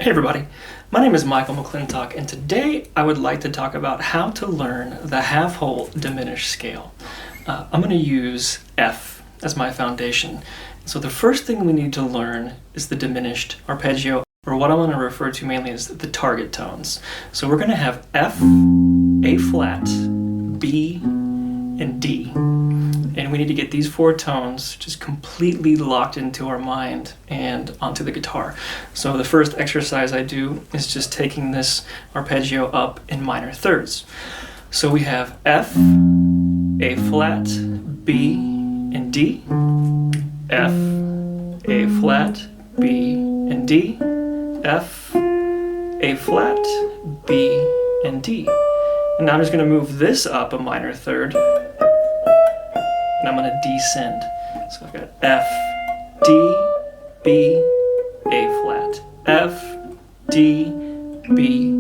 Hey everybody, my name is Michael McClintock, and today I would like to talk about how to learn the half whole diminished scale. I'm going to use F as my foundation. So the first thing we need to learn is the diminished arpeggio, or what I'm going to refer to mainly as the target tones. So we're going to have F, A flat, B, and D. And we need to get these four tones just completely locked into our mind and onto the guitar. So the first exercise I do is just taking this arpeggio up in minor thirds. So we have F, A flat, B, and D. F, A flat, B, and D. F, A flat, B, and D. And now I'm just going to move this up a minor third. And I'm going to descend. So I've got F, D, B, A flat. F, D, B,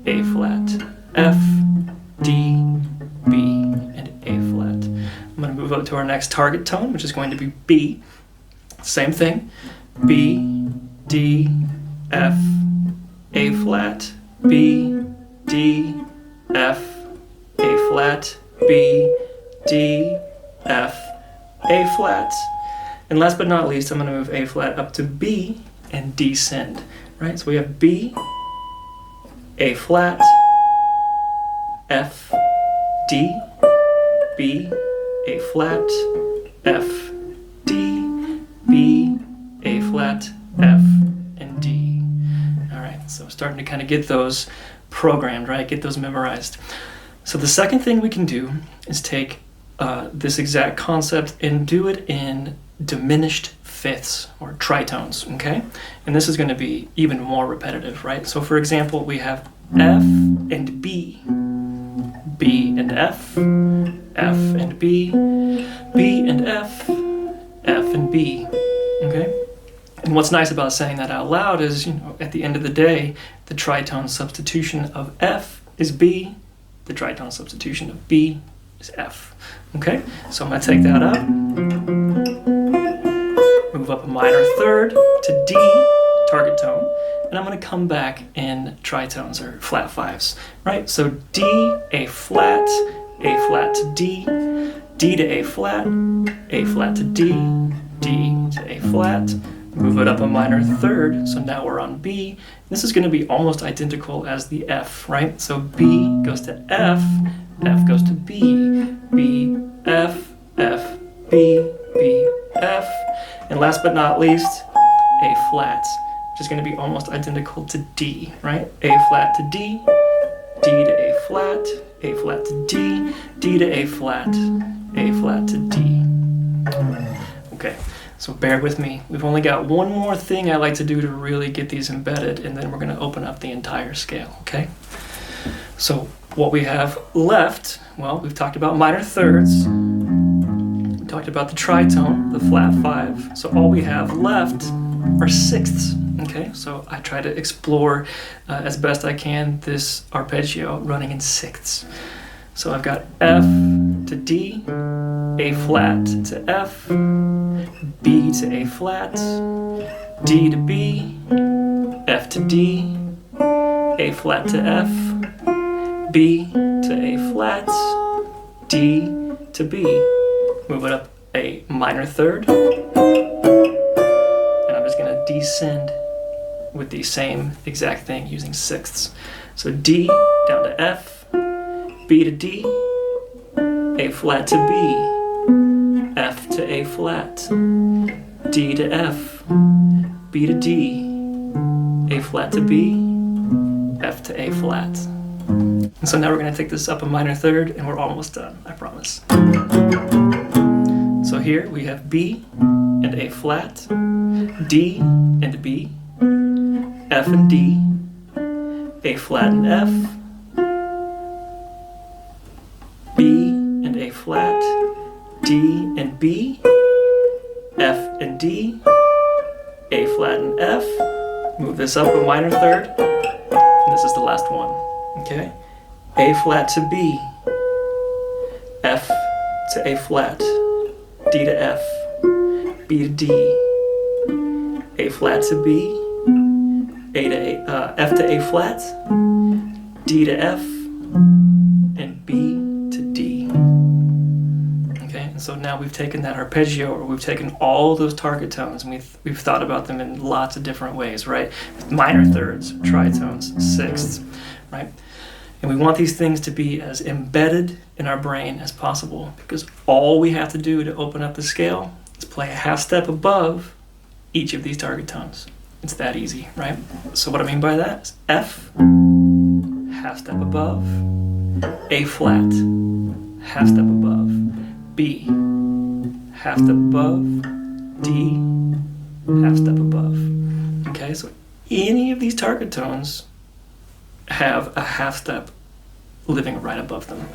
A flat. F, D, B, and A flat. I'm going to move up to our next target tone, which is going to be B. Same thing. B, D, F, A flat, B, D, F, A flat, B, D, F, A flat. And last but not least, I'm going to move A flat up to B and descend. Right? So we have B, A flat, F, D, B, A flat, F, D, B, A flat, F, and D. All right, so I'm starting to kind of get those programmed, right? Get those memorized. So the second thing we can do is take this exact concept and do it in diminished fifths or tritones, okay? And this is going to be even more repetitive, right? So for example, we have F and B, B and F, F and B, B and F, F and B, okay? And what's nice about saying that out loud is, at the end of the day, the tritone substitution of F is B, the tritone substitution of B is F. Okay, so I'm going to take that up, move up a minor third to D, target tone, and I'm going to come back in tritones or flat fives, right? So D, A flat to D, D to A flat to D, D to A flat, move it up a minor third, so now we're on B. This is going to be almost identical as the F, right? So B goes to F, F goes to B, B, F, F, B, B, F. And last but not least, A flat, which is going to be almost identical to D, right? A flat to D, D to A flat to D, D to A flat to D. Okay, so bear with me. We've only got one more thing I like to do to really get these embedded, and then we're going to open up the entire scale, okay? So what we have left, well, we've talked about minor thirds, we talked about the tritone, the flat five, so all we have left are sixths, okay? So I try to explore as best I can this arpeggio running in sixths. So I've got F to D, A flat to F, B to A flat, D to B, F to D, A flat to F, B to A flat, D to B. Move it up a minor third, and I'm just going to descend with the same exact thing using sixths. So D down to F, B to D, A flat to B, F to A flat, D to F, B to D, A flat to B, F to A flat. And so now we're going to take this up a minor third, and we're almost done, I promise. So here we have B and A flat, D and B, F and D, A flat and F, B and A flat, D and B, F and D, A flat and F. Move this up a minor third, and this is the last one. Okay, A flat to B, F to A flat, D to F, B to D, A flat to B, F to A flat, D to F, and B to D. Okay, and so now we've taken that arpeggio, or we've taken all those target tones, and we've thought about them in lots of different ways, right? Minor thirds, tritones, sixths, right? And we want these things to be as embedded in our brain as possible, because all we have to do to open up the scale is play a half step above each of these target tones. It's that easy, right? So what I mean by that is F, half step above, A flat, half step above, B, half step above, D, half step above. Okay, so any of these target tones have a half step living right above them.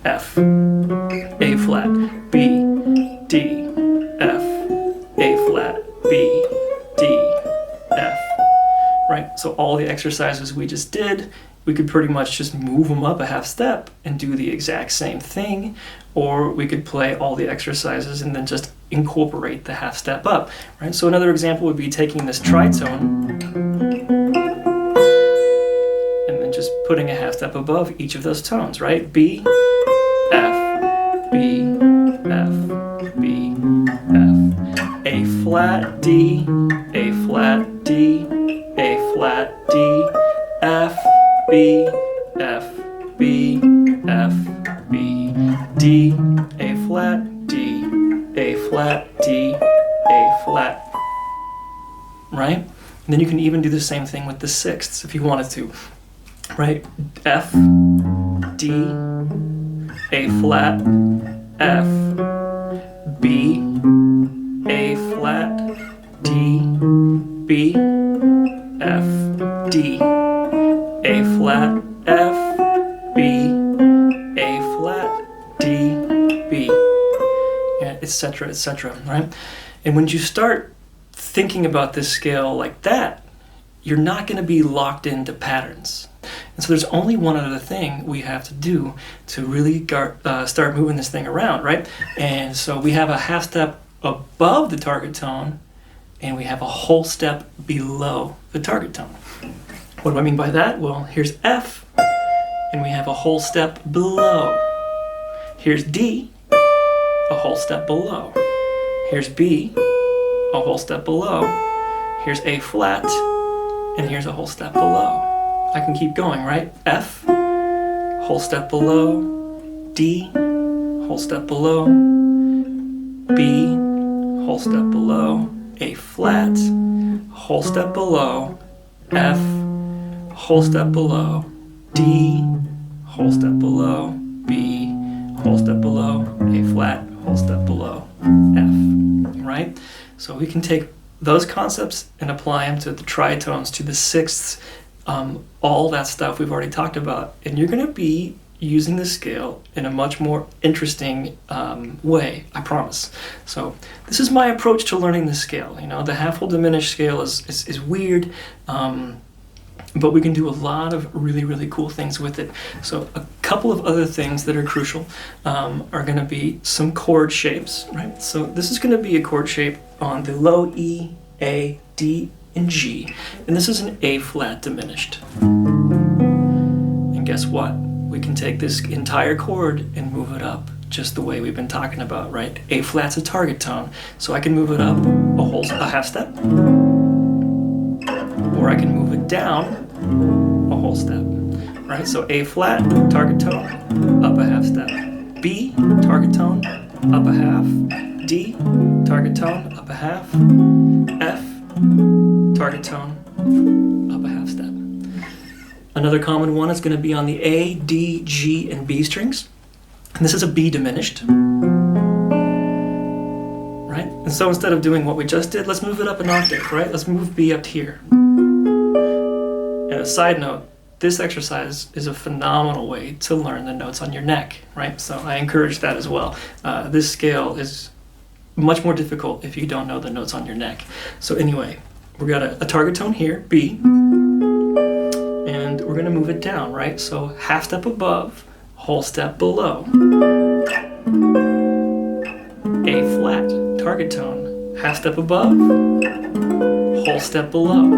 F, A flat, B, D, F, A flat, B, D, F. Right? So all the exercises we just did, we could pretty much just move them up a half step and do the exact same thing, or we could play all the exercises and then just incorporate the half step up. Right? So another example would be taking this tritone and then just putting a half step above each of those tones, right? B, F, B, F, B, F. A flat, D, A flat, D, A flat, D, F, B, F, B, F, B, D, A flat, D, A flat, D, A flat. Right? And then you can even do the same thing with the sixths if you wanted to. Right? F, D, A flat, F, B, A flat, D, B, F, D, A flat, F, B, A flat, D, B, etc., etc., right? And when you start thinking about this scale like that, you're not going to be locked into patterns. And so there's only one other thing we have to do to really start moving this thing around, right? And so we have a half step above the target tone, and we have a whole step below the target tone. What do I mean by that? Well, here's F, and we have a whole step below. Here's D, a whole step below. Here's B, a whole step below. Here's A flat, and here's a whole step below. I can keep going, right? F, whole step below. D, whole step below. B, whole step below. A flat, whole step below. F, whole step below. D, whole step below. B, whole step below. A flat, whole step below. F, right? So we can take those concepts and apply them to the tritones, to the sixths, all that stuff we've already talked about, and you're going to be using the scale in a much more interesting way, I promise. So this is my approach to learning the scale. You know, the half whole diminished scale is weird, but we can do a lot of really, really cool things with it. So a couple of other things that are crucial are going to be some chord shapes, right? So this is going to be a chord shape on the low E, A, D, and G, and this is an A flat diminished. And guess what? We can take this entire chord and move it up just the way we've been talking about, right? A flat's a target tone, so I can move it up a half step, or I can move it down a whole step, right? So A flat, target tone, up a half step. B, target tone, up a half. D, target tone, up a half. F, target tone, up a half step. Another common one is going to be on the A, D, G, and B strings. And this is a B diminished. Right? And so instead of doing what we just did, let's move it up an octave, right? Let's move B up here. And a side note, this exercise is a phenomenal way to learn the notes on your neck, right? So I encourage that as well. This scale is much more difficult if you don't know the notes on your neck. So anyway, we've got a target tone here, B, and we're going to move it down, right? So half step above, whole step below. A flat, target tone, half step above, whole step below.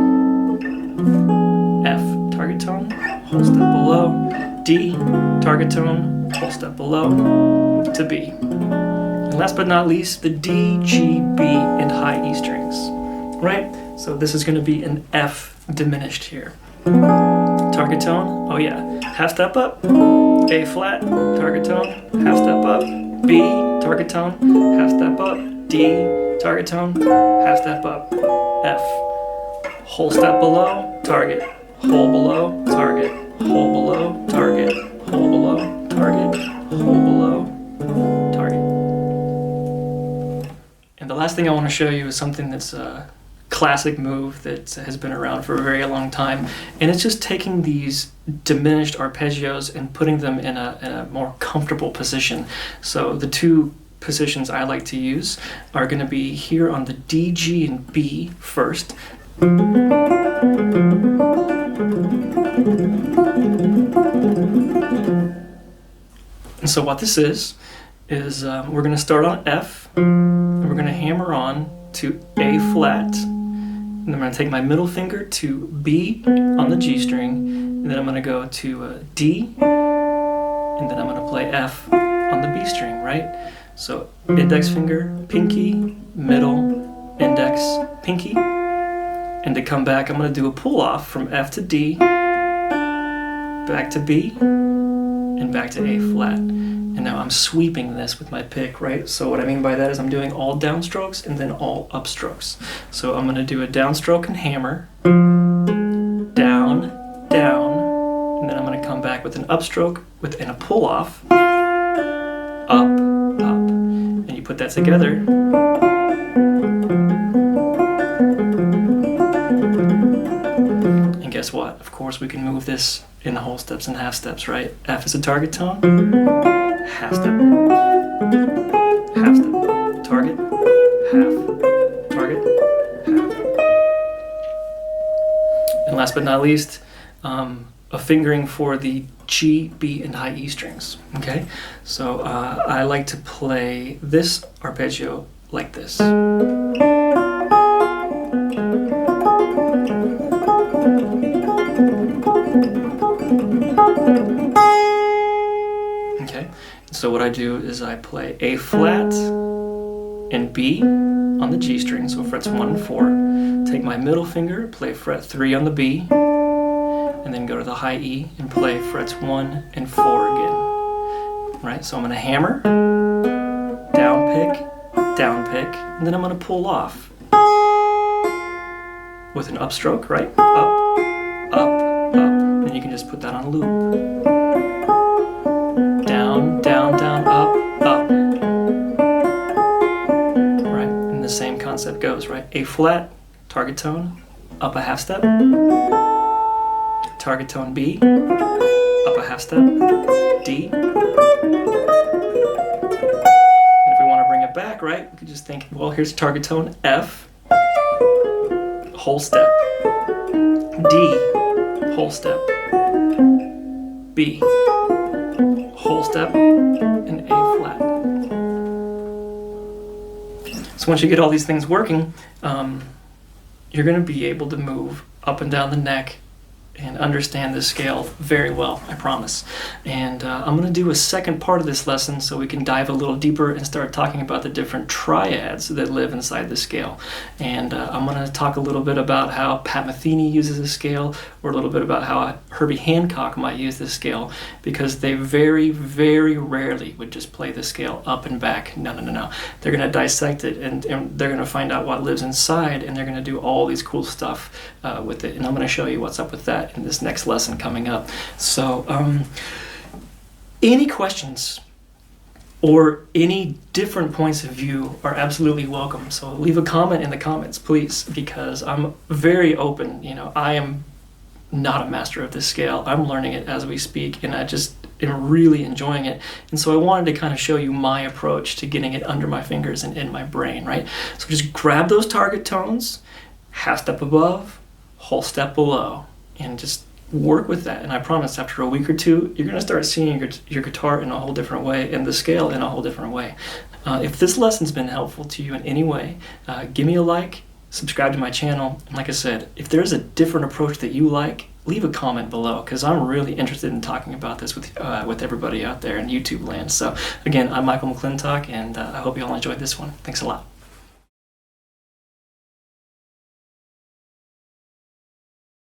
F, target tone, whole step below, D, target tone, whole step below, to B. And last but not least, the D, G, B, and high E strings, right? So this is going to be an F diminished here. Target tone, oh yeah, half step up, A flat, target tone, half step up, B, target tone, half step up, D, target tone, half step up, F, whole step below, target, whole below, target, whole below, target, whole below, target, whole below, target. And the last thing I want to show you is something that's a classic move that has been around for a very long time, and it's just taking these diminished arpeggios and putting them in a more comfortable position. So the two positions I like to use are going to be here on the D, G, and B first. And so what this is we're going to start on F, and we're going to hammer on to A flat, and I'm going to take my middle finger to B on the G string, and then I'm going to go to D, and then I'm going to play F on the B string, right? So index finger, pinky, middle, index, pinky, and to come back I'm going to do a pull off from F to D, back to B, and back to A flat. And now I'm sweeping this with my pick, right? So what I mean by that is I'm doing all downstrokes and then all upstrokes. So I'm going to do a downstroke and hammer, down, down, and then I'm going to come back with an upstroke and a pull off, up, up. And you put that together. And guess what? Of course we can move this in the whole steps and half steps, right? F is a target tone, half step, target, half, target, half. And last but not least, a fingering for the G, B, and high E strings, okay? So I like to play this arpeggio like this. Okay, so what I do is I play A flat and B on the G string, so frets 1 and 4. Take my middle finger, play fret 3 on the B, and then go to the high E and play frets 1 and 4 again. Right, so I'm going to hammer, down pick, and then I'm going to pull off with an upstroke, right? Up, up, up, and you can just put that on loop. Down, down, down, up, up. Right, and the same concept goes, right? A flat, target tone, up a half step, target tone B, up a half step, D. And if we want to bring it back, right, we could just think, well, here's target tone F, whole step, D, whole step, B, whole step, and A flat. So once you get all these things working, you're going to be able to move up and down the neck and understand this scale very well, I promise. And I'm going to do a second part of this lesson so we can dive a little deeper and start talking about the different triads that live inside the scale. And I'm going to talk a little bit about how Pat Metheny uses the scale, or a little bit about how Herbie Hancock might use this scale, because they very, very rarely would just play the scale up and back. No. They're going to dissect it, and they're going to find out what lives inside, and they're going to do all these cool stuff with it. And I'm going to show you what's up with that in this next lesson coming up. So any questions or any different points of view are absolutely welcome. So leave a comment in the comments, please, because I'm very open. You know, I am not a master of this scale. I'm learning it as we speak, and I just am really enjoying it. And so I wanted to kind of show you my approach to getting it under my fingers and in my brain, right? So just grab those target tones, half step above, whole step below, and just work with that. And I promise after a week or two, you're going to start seeing your guitar in a whole different way, and the scale in a whole different way. If this lesson's been helpful to you in any way, give me a like, subscribe to my channel. And like I said, if there's a different approach that you like, leave a comment below, because I'm really interested in talking about this with everybody out there in YouTube land. So again, I'm Michael McClintock, and I hope you all enjoyed this one. Thanks a lot.